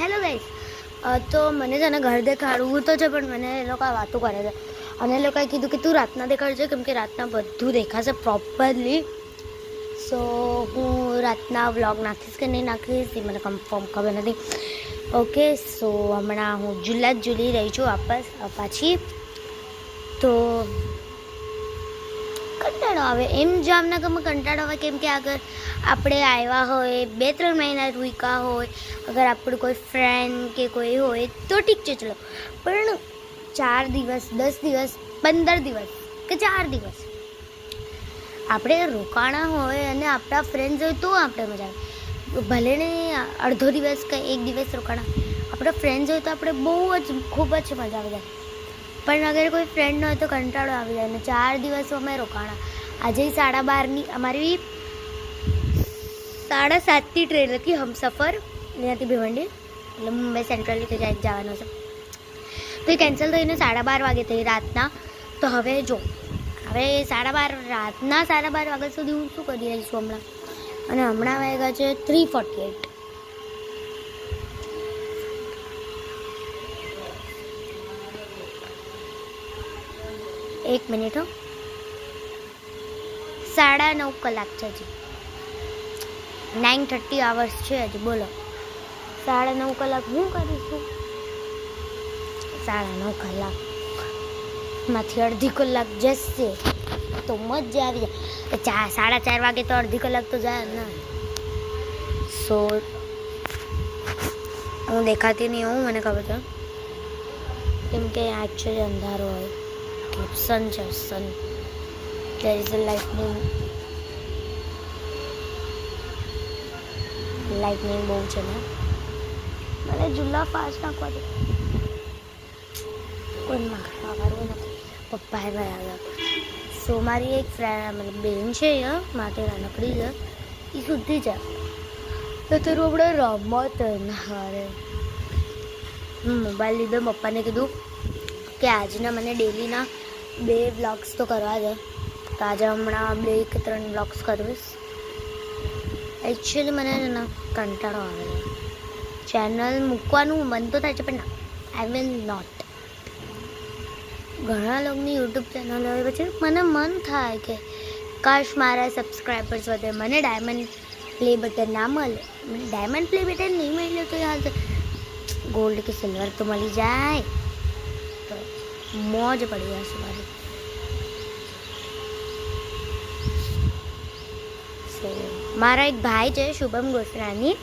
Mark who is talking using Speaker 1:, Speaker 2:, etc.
Speaker 1: Hello guys, તો મને છે ને ઘર દેખાડવું તો છે, પણ મને એ લોકો વાતો કરે છે અને એ લોકોએ કીધું કે તું રાતના દેખાડજે, કેમ કે રાતના બધું દેખાશે પ્રોપરલી. સો હું રાતના વ્લોગ નાખીશ કે નહીં નાખીશ એ મને કન્ફર્મ ખબર નથી. ઓકે, સો હમણાં હું ઝૂલી રહી છું વાપસ પાછી. તો કંટાળો આવે એમ જામનગરમાં કંટાળો આવે, કેમ કે આગળ આપણે આવ્યા હોય 2-3 મહિના રૂકા હોય, અગર આપણું કોઈ ફ્રેન્ડ કે કોઈ હોય તો ઠીક છે ચલો, પણ 4 દિવસ 10 દિવસ 15 દિવસ કે 4 દિવસ આપણે રોકાણા હોય અને આપણા ફ્રેન્ડ્સ હોય તો આપણે મજા આવે. ભલે ને અડધો દિવસ કે 1 દિવસ રોકાણા, આપણા ફ્રેન્ડ્સ હોય તો આપણે બહુ જ ખૂબ જ મજા આવી જાય. પણ અગર કોઈ ફ્રેન્ડ ન હોય તો કંટાળો આવી જાય. ને 4 દિવસો અમે રોકાણા. આજે 12:30ની અમારી 7:30ની ટ્રેન હતી હમસફર, ત્યાંથી ભિવંડી, એટલે મુંબઈ સેન્ટ્રલથી ક્યાંક જવાનું છે. તો એ કેન્સલ થઈને 12:30 વાગે થઈ રાતના. તો હવે જો, હવે 12:30 રાતના 12:30 વાગ્યા સુધી હું શું કરી રહી છું હમણાં, અને હમણાં વાગ્યા છે 3:48. એક મિનિટ હો, 9:30 કલાક છે હજી, 9:30 hours છે હજી. બોલો 9:30 કલાક હું કરીશું? 9:30 કલાક માંથી અડધી કલાક જશે તો મજા આવી જાય. 4:30 વાગે તો અડધી કલાક તો જાય ને. સો હું દેખાતી નહીં હોઉં, મને ખબર છે, કેમ કે એકચ્યુઅલી અંધારો હોય. સન છે, સન, there is a lightning બહુ છે ને. મને ઝૂલા ફાસ્ટ નાખવા દે, કોઈમાં ખાવા કરવું નથી, પપ્પાએ બરાબર. સો મારી એક ફ્રેન્ડ મતલબ બેન છે માટે નાનકડી છે, એ સુધી છે તો તારું આપણે રમત હારે મોબાઈલ લીધો. પપ્પાને કીધું કે આજના મને ડેલીના 2 વ્લોગ્સ તો કરવા છે, તો આજે હમણાં 2 કે 3 વ્લોગ્સ કરવીશ. એકચ્યુઅલી મને કંટાળો આવે છે. ચેનલ મૂકવાનું મન તો થાય છે, પણ આઈ વિલ નોટ. ઘણા લોકોની યુટ્યુબ ચેનલ હોય, પછી મને મન થાય કે કાશ મારા સબસ્ક્રાઈબર્સ વધે, મને ડાયમંડ પ્લે બટન ના મળે. મને ડાયમંડ પ્લે બટન નહીં મળે તો યાર ગોલ્ડ કે સિલ્વર તો મળી જાય તો મોજ પડી જશે મારી. મારા એક ભાઈ છે શુભમ ગોસ્વામી,